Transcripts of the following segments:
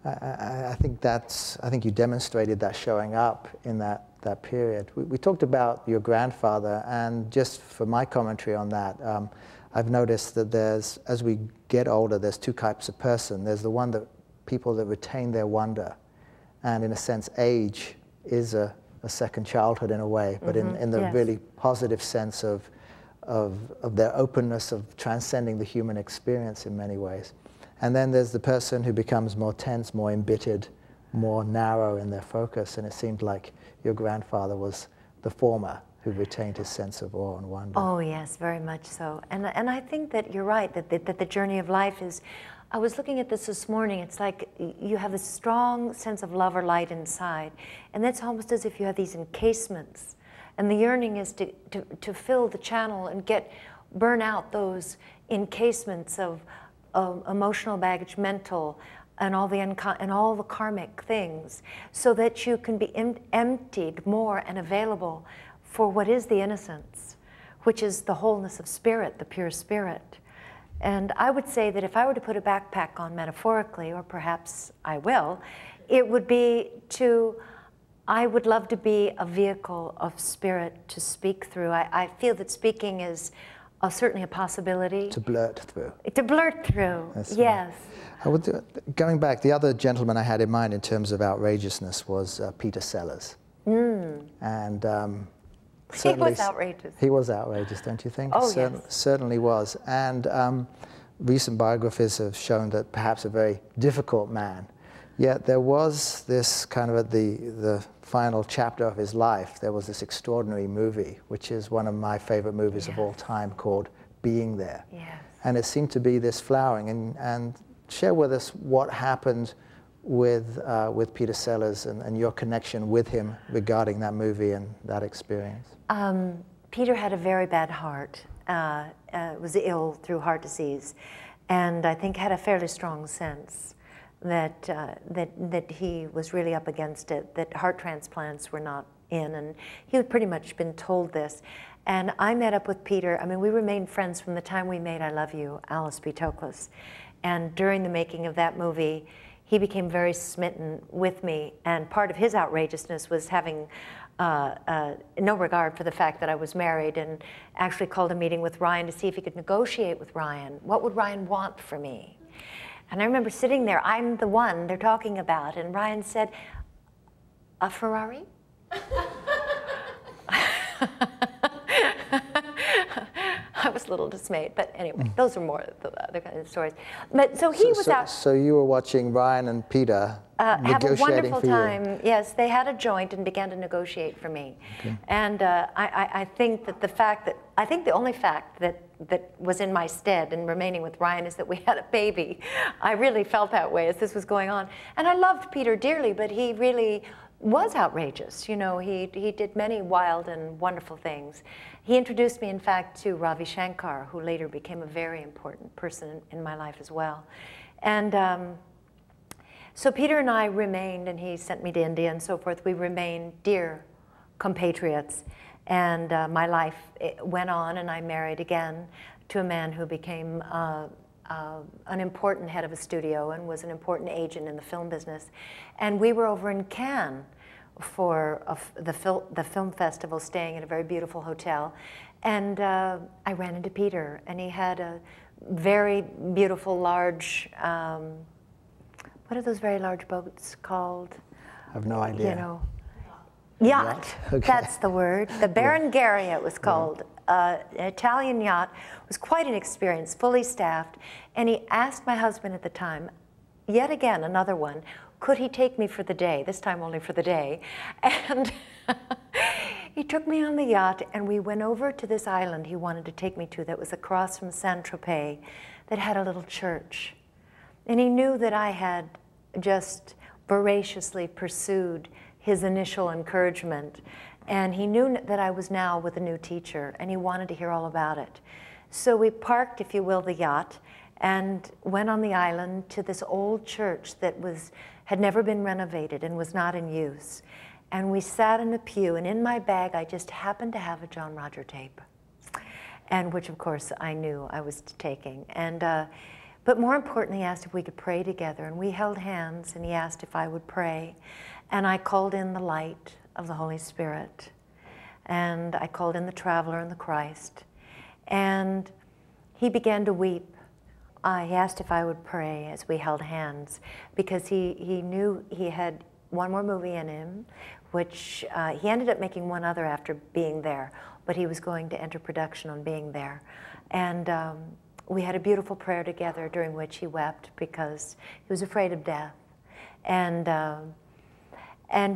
I think you demonstrated that showing up in that period. We talked about your grandfather, and just for my commentary on that, I've noticed that as we get older, there's two types of person. There's the people that retain their wonder, and in a sense, age is a second childhood in a way, but in the really positive sense of their openness of transcending the human experience in many ways. And then there's the person who becomes more tense, more embittered, more narrow in their focus, and it seemed like your grandfather was the former, who retained his sense of awe and wonder. Oh yes, very much so. And I think that you're right, that the journey of life is, I was looking at this morning, it's like you have a strong sense of love or light inside, and that's almost as if you have these encasements, and the yearning is to fill the channel and burn out those encasements of emotional baggage, mental, and all the karmic things, so that you can be emptied more and available for what is the innocence, which is the wholeness of spirit, the pure spirit. And I would say that if I were to put a backpack on metaphorically, or perhaps I will, it would be I would love to be a vehicle of spirit to speak through. I feel that speaking is certainly a possibility. To blurt through. To blurt through, That's yes. Right. Going back, the other gentleman I had in mind in terms of outrageousness was Peter Sellers. And he was outrageous. He was outrageous, don't you think? Oh, yes. Certainly was. And recent biographies have shown that perhaps a very difficult man. Yet there was this kind of at the final chapter of his life, there was this extraordinary movie, which is one of my favorite movies of all time, called Being There. Yes. And it seemed to be this flowering. And share with us what happened with Peter Sellers and your connection with him regarding that movie and that experience. Peter had a very bad heart, was ill through heart disease, and I think had a fairly strong sense that he was really up against it, that heart transplants were not in, and he had pretty much been told this. And I met up with Peter. I mean, we remained friends from the time we made I Love You, Alice B. Toklas. And during the making of that movie, he became very smitten with me, and part of his outrageousness was having no regard for the fact that I was married, and actually called a meeting with Ryan to see if he could negotiate with Ryan. What would Ryan want for me? And I remember sitting there, I'm the one they're talking about, and Ryan said, "A Ferrari?" I was a little dismayed, but anyway, those are more the other kind of stories. But so he was out. So you were watching Ryan and Peter have a wonderful for time. you. Yes, they had a joint and began to negotiate for me. Okay. And I think that the only fact that was in my stead in remaining with Ryan is that we had a baby. I really felt that way as this was going on. And I loved Peter dearly, but he really was outrageous. You know, he did many wild and wonderful things. He introduced me, in fact, to Ravi Shankar, who later became a very important person in my life as well. And so Peter and I remained, and he sent me to India and so forth. We remained dear compatriots. And my life went on, and I married again to a man who became an important head of a studio and was an important agent in the film business. And we were over in Cannes for the film festival, staying at a very beautiful hotel. And I ran into Peter, and he had a very beautiful, large, what are those very large boats called? I have no idea. You know, yacht. Okay. That's the word. The Berengaria, it was called. An Italian yacht. It was quite an experience, fully staffed. And he asked my husband at the time, yet again, another one, could he take me for the day, this time only for the day. And he took me on the yacht, and we went over to this island he wanted to take me to that was across from Saint-Tropez, that had a little church. And he knew that I had just voraciously pursued his initial encouragement. And he knew that I was now with a new teacher, and he wanted to hear all about it. So we parked, if you will, the yacht, and went on the island to this old church that had never been renovated and was not in use. And we sat in a pew, and in my bag I just happened to have a John Roger tape, and which of course I knew I was taking. And But more importantly, he asked if we could pray together. And we held hands, and he asked if I would pray. And I called in the light of the Holy Spirit. And I called in the Traveler and the Christ. And he began to weep. He asked if I would pray as we held hands, because he knew he had one more movie in him, which he ended up making one other after being there, but he was going to enter production on being there. And we had a beautiful prayer together during which he wept because he was afraid of death. And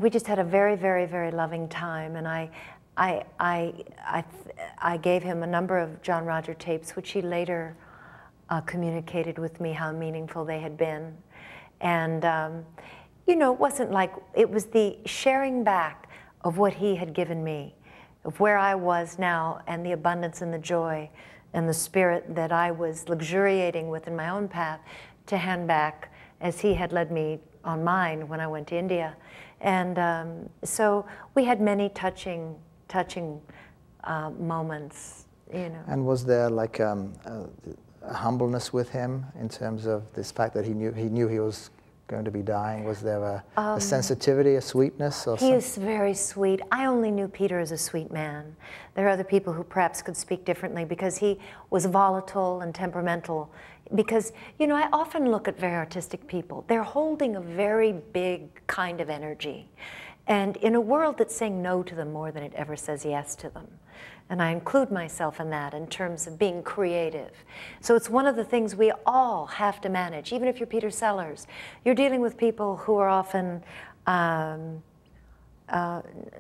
we just had a very, very, very loving time. And I gave him a number of John Roger tapes, which he later communicated with me how meaningful they had been. And you know, it wasn't like, it was the sharing back of what he had given me, of where I was now, and the abundance and the joy and the spirit that I was luxuriating with in my own path, to hand back as he had led me on mine when I went to India. And so we had many touching moments, you know. And was there like a humbleness with him in terms of this fact that he knew he was going to be dying? Was there a sensitivity, a sweetness, or something? He is very sweet. I only knew Peter as a sweet man. There are other people who perhaps could speak differently, because he was volatile and temperamental. Because, you know, I often look at very artistic people. They're holding a very big kind of energy. And in a world that's saying no to them more than it ever says yes to them. And I include myself in that in terms of being creative. So it's one of the things we all have to manage. Even if you're Peter Sellers, you're dealing with people who are often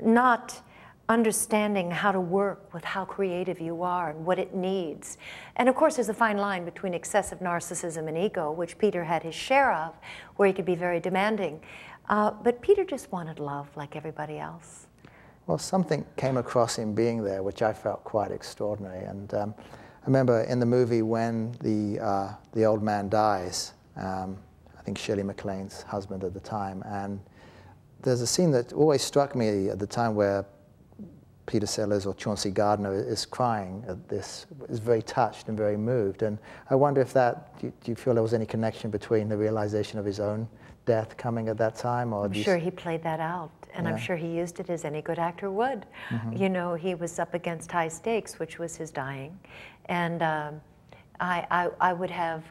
not understanding how to work with how creative you are and what it needs. And of course, there's a fine line between excessive narcissism and ego, which Peter had his share of, where he could be very demanding. But Peter just wanted love like everybody else. Well, something came across him being there, which I felt quite extraordinary. And I remember in the movie when the old man dies, I think Shirley MacLaine's husband at the time, and there's a scene that always struck me at the time where Peter Sellers or Chauncey Gardiner is crying at this, is very touched and very moved. And I wonder if that, do you feel there was any connection between the realization of his own death coming at that time? Or I'm sure he played that out, and I'm sure he used it as any good actor would. You know, he was up against high stakes, which was his dying. And I would have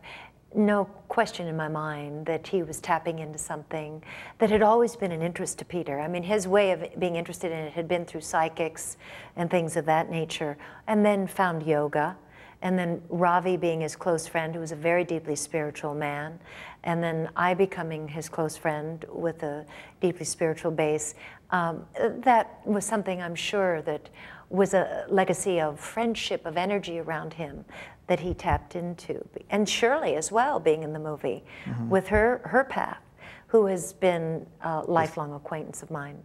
no question in my mind that he was tapping into something that had always been an interest to Peter. I mean, his way of being interested in it had been through psychics and things of that nature, and then found yoga, and then Ravi being his close friend, who was a very deeply spiritual man, and then I becoming his close friend with a deeply spiritual base. That was something I'm sure that was a legacy of friendship, of energy around him that he tapped into. And Shirley as well, being in the movie with her path, who has been a lifelong acquaintance of mine.